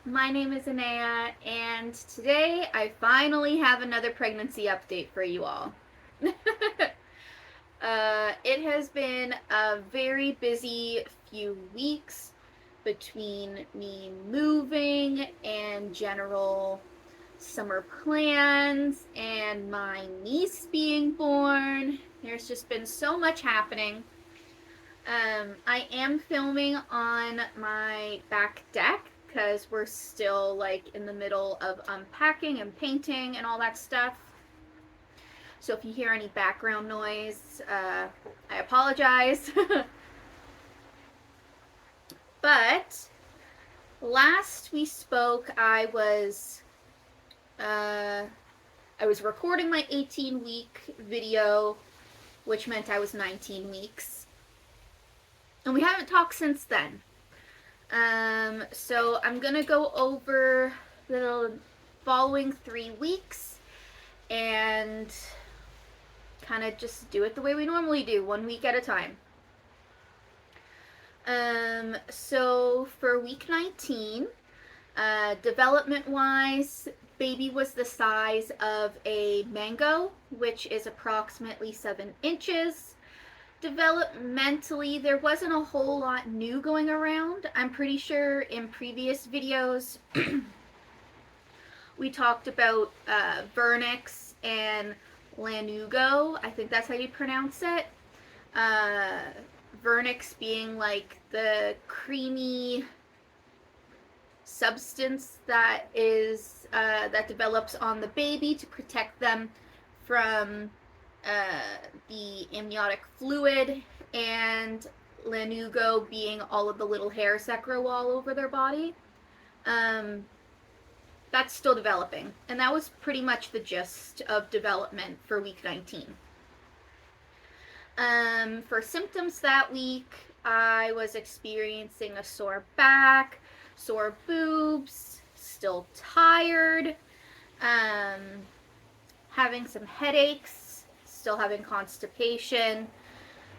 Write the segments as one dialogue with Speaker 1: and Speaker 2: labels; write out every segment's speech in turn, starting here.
Speaker 1: My name is Anaya, and today I finally have another pregnancy update for you all. It has been a very busy few weeks between me moving and general summer plans and my niece being born. There's just been so much happening. I am filming on my back deck because we're still like in the middle of unpacking and painting and all that stuff. So if you hear any background noise, I apologize. But last we spoke, I was recording my 18-week video, which meant I was 19 weeks. And we haven't talked since then. So I'm gonna go over the following 3 weeks and kind of just do it the way we normally do, 1 week at a time. So for week 19, development-wise, baby was the size of a mango, which is approximately 7 inches. Developmentally, there wasn't a whole lot new going around. I'm pretty sure in previous videos we talked about vernix and lanugo. I think that's how you pronounce it. Vernix being like the creamy substance that is that develops on the baby to protect them from the amniotic fluid, and lanugo being all of the little hairs that grow all over their body. That's still developing, and that was pretty much the gist of development for week 19. For symptoms that week, I was experiencing a sore back, sore boobs, still tired, having some headaches, still having constipation,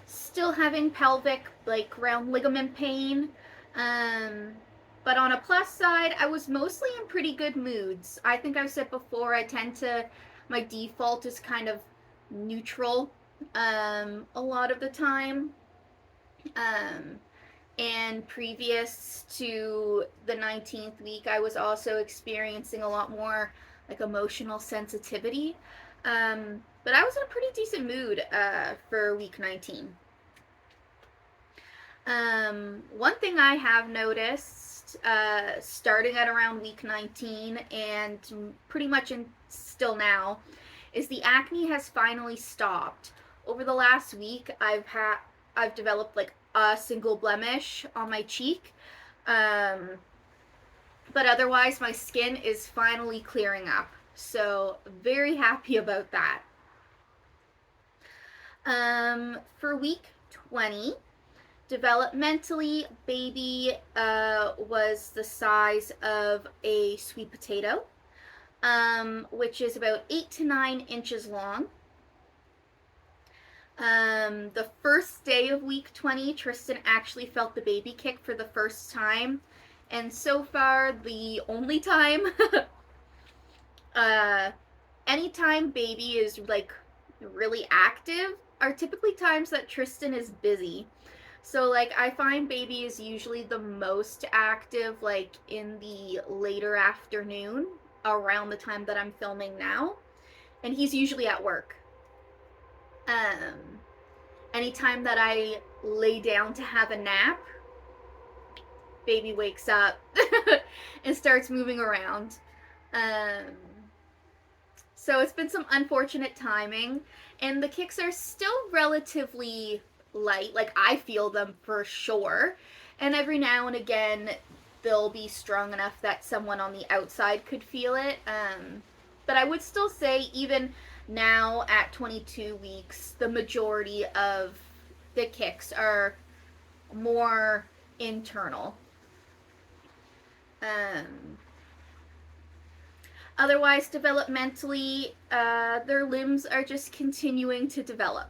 Speaker 1: still having pelvic, like round ligament pain. But on a plus side, I was mostly in pretty good moods. I think I've said before, my default is kind of neutral a lot of the time. And previous to the 19th week, I was also experiencing a lot more like emotional sensitivity. But I was in a pretty decent mood for week 19. One thing I have noticed starting at around week 19 and pretty much still now is the acne has finally stopped. Over the last week, I've developed like a single blemish on my cheek, but otherwise my skin is finally clearing up. So very happy about that. For week 20, developmentally, baby was the size of a sweet potato, which is about 8 to 9 inches long. The first day of week 20, Tristan actually felt the baby kick for the first time, and so far the only time. Anytime baby is like really active are typically times that Tristan is busy. So like I find baby is usually the most active like in the later afternoon around the time that I'm filming now, and he's usually at work. Anytime that I lay down to have a nap, baby wakes up and starts moving around. So it's been some unfortunate timing, and the kicks are still relatively light. Like I feel them for sure, and every now and again they'll be strong enough that someone on the outside could feel it. But I would still say even now at 22 weeks, the majority of the kicks are more internal. Otherwise, developmentally, their limbs are just continuing to develop.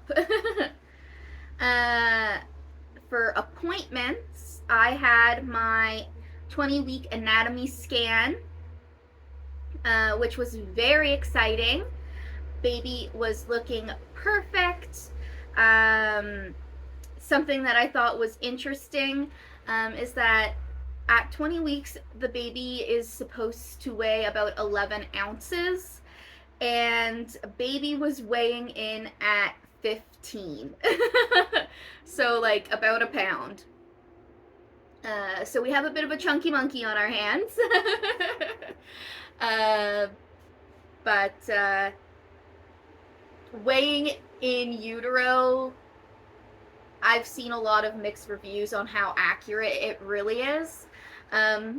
Speaker 1: For appointments, I had my 20-week anatomy scan, which was very exciting. Baby was looking perfect. Something that I thought was interesting is that at 20 weeks, the baby is supposed to weigh about 11 ounces, and baby was weighing in at 15. So, like, about a pound. So we have a bit of a chunky monkey on our hands. uh, but weighing in utero, I've seen a lot of mixed reviews on how accurate it really is.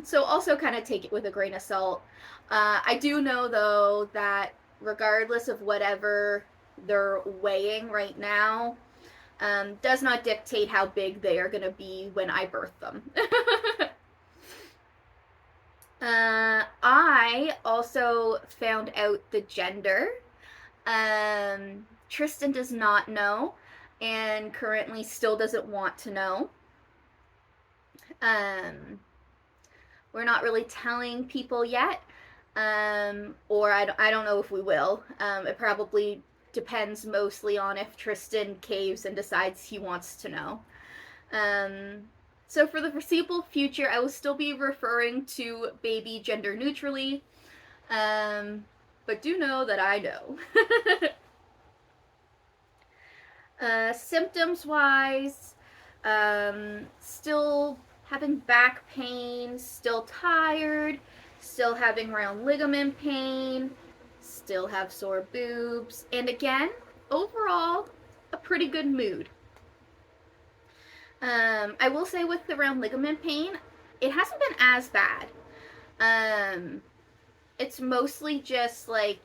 Speaker 1: So also kind of take it with a grain of salt. I do know, though, that regardless of whatever they're weighing right now, does not dictate how big they are going to be when I birth them. I also found out the gender. Tristan does not know, and currently still doesn't want to know. We're not really telling people yet, or I don't know if we will. It probably depends mostly on if Tristan caves and decides he wants to know. So for the foreseeable future, I will still be referring to baby gender neutrally, but do know that I know. Symptoms wise, still having back pain, still tired, still having round ligament pain, still have sore boobs, and again, overall, a pretty good mood. I will say with the round ligament pain, it hasn't been as bad. It's mostly just like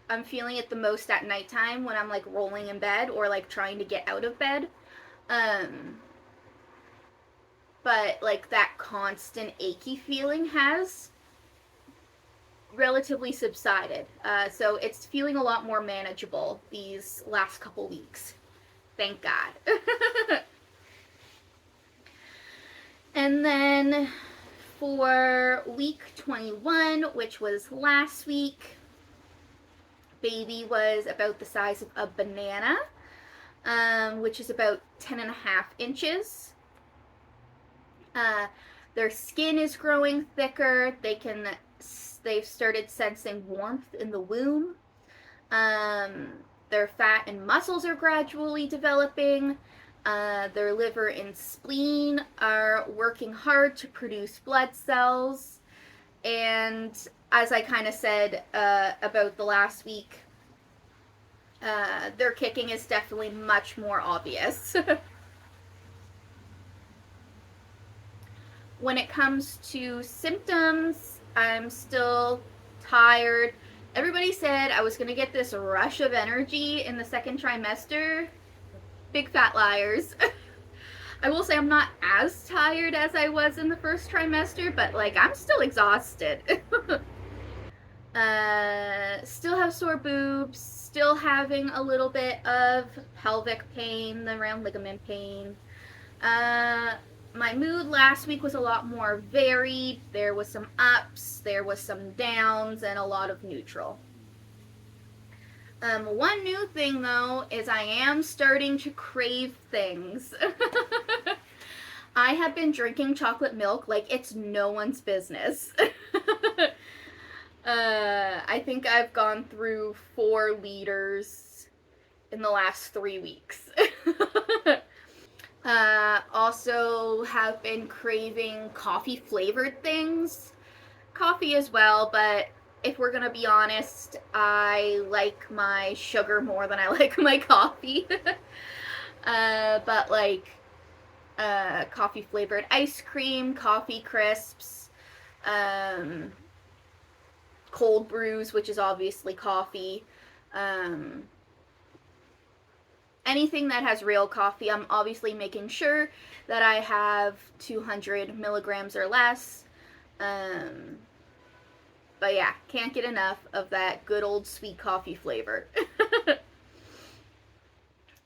Speaker 1: I'm feeling it the most at nighttime when I'm like rolling in bed or like trying to get out of bed. But like that constant achy feeling has relatively subsided. So it's feeling a lot more manageable these last couple weeks. Thank God. And then for week 21, which was last week, baby was about the size of a banana, which is about 10.5 inches. Their skin is growing thicker. They've started sensing warmth in the womb. Their fat and muscles are gradually developing. Their liver and spleen are working hard to produce blood cells. And as I kind of said about the last week, their kicking is definitely much more obvious. When it comes to symptoms, I'm still tired. Everybody said I was going to get this rush of energy in the second trimester. Big fat liars. I will say I'm not as tired as I was in the first trimester, but like I'm still exhausted. Still have sore boobs, still having a little bit of pelvic pain, the round ligament pain. My mood last week was a lot more varied. There was some ups, there was some downs, and a lot of neutral. One new thing, though, is I am starting to crave things. I have been drinking chocolate milk like it's no one's business. I think I've gone through 4 liters in the last 3 weeks. Also have been craving coffee flavored things. Coffee as well, but if we're gonna be honest, I like my sugar more than I like my coffee. But like coffee flavored ice cream, coffee crisps, cold brews, which is obviously coffee. Anything that has real coffee, I'm obviously making sure that I have 200 milligrams or less. But yeah, can't get enough of that good old sweet coffee flavor.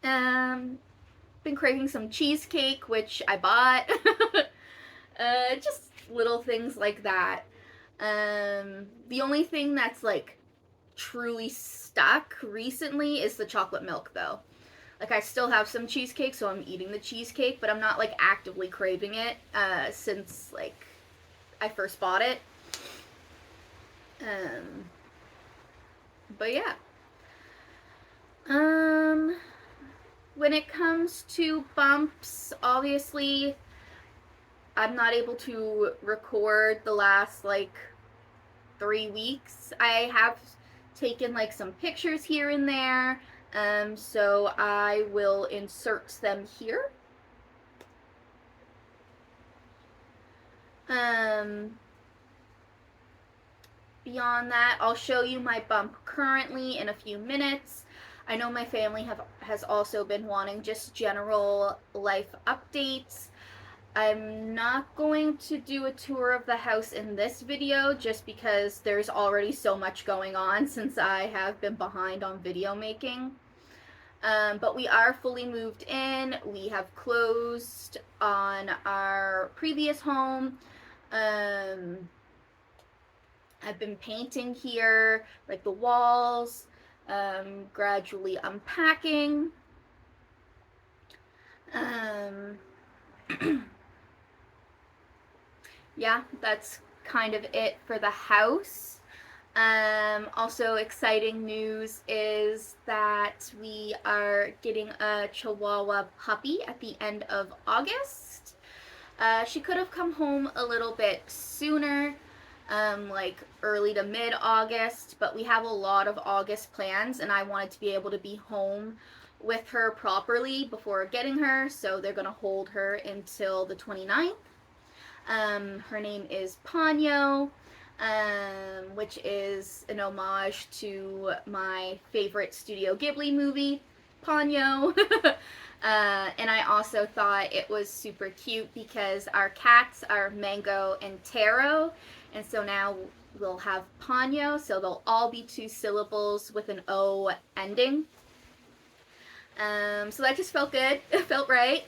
Speaker 1: Been craving some cheesecake, which I bought. Just little things like that. The only thing that's like truly stuck recently is the chocolate milk, though. Like, I still have some cheesecake, so I'm eating the cheesecake, but I'm not like actively craving it since like I first bought it. Um, but yeah. When it comes to bumps, obviously, I'm not able to record the last like 3 weeks. I have taken like some pictures here and there, so I will insert them here. Beyond that, I'll show you my bump currently in a few minutes. I know my family has also been wanting just general life updates. I'm not going to do a tour of the house in this video just because there's already so much going on since I have been behind on video making. But we are fully moved in. We have closed on our previous home. I've been painting here, like the walls, gradually unpacking. Yeah, that's kind of it for the house. Also exciting news is that we are getting a Chihuahua puppy at the end of August. She could have come home a little bit sooner, like early to mid-August, but we have a lot of August plans and I wanted to be able to be home with her properly before getting her, so they're gonna hold her until the 29th. Her name is Ponyo, which is an homage to my favorite Studio Ghibli movie, Ponyo. And I also thought it was super cute because our cats are Mango and Taro, and so now we'll have Ponyo, so they'll all be 2 syllables with an O ending. So that just felt good. It felt right.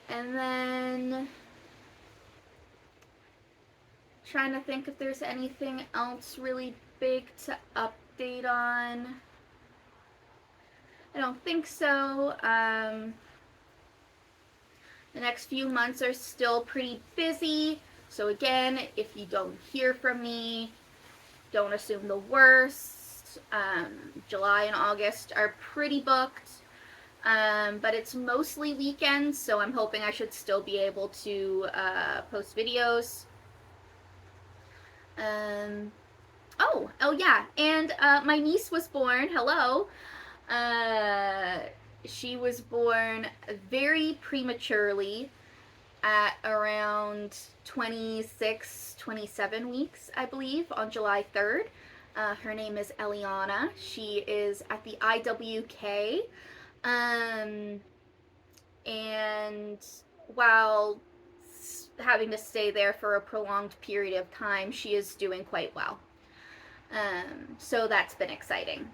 Speaker 1: And then trying to think if there's anything else really big to update on. I don't think so. The next few months are still pretty busy. So again, if you don't hear from me, don't assume the worst. July and August are pretty booked. But it's mostly weekends, so I'm hoping I should still be able to post videos. Oh yeah, and my niece was born. Hello. She was born very prematurely at around 26, 27 weeks, I believe, on July 3rd. Her name is Eliana. She is at the IWK. And while having to stay there for a prolonged period of time, she is doing quite well. So that's been exciting.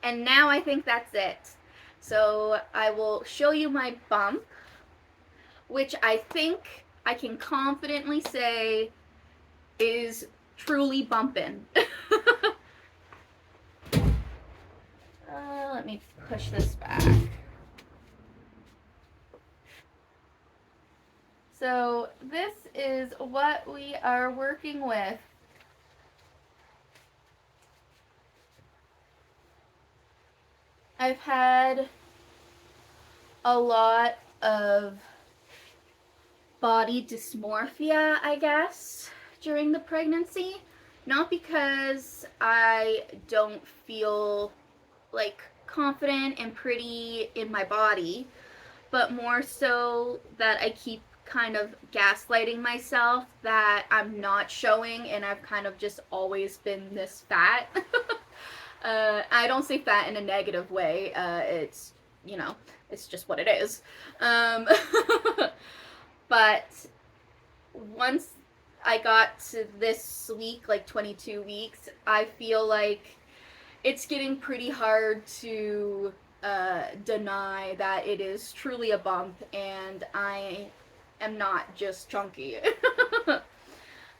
Speaker 1: And now I think that's it. So I will show you my bump, which I think I can confidently say is truly bumping. Let me push this back. So this is what we are working with. I've had a lot of body dysmorphia, I guess, during the pregnancy. Not because I don't feel like confident and pretty in my body, but more so that I keep kind of gaslighting myself that I'm not showing and I've kind of just always been this fat. I don't say fat in a negative way. It's, you know, it's just what it is. But once I got to this week, like 22 weeks, I feel like it's getting pretty hard to deny that it is truly a bump and I am not just chunky.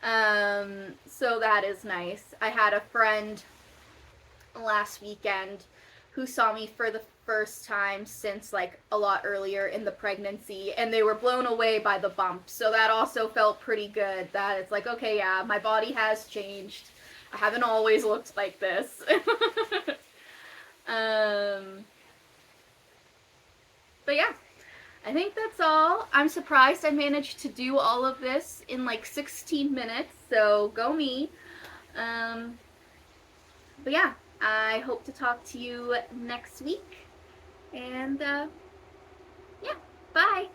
Speaker 1: So that is nice. I had a friend last weekend who saw me for the first time since like a lot earlier in the pregnancy, and they were blown away by the bump. So that also felt pretty good, that it's like, okay, yeah, my body has changed. I haven't always looked like this. um but yeah, I think that's all. I'm surprised I managed to do all of this in like 16 minutes, so go me. um but yeah, I hope to talk to you next week. And yeah, bye.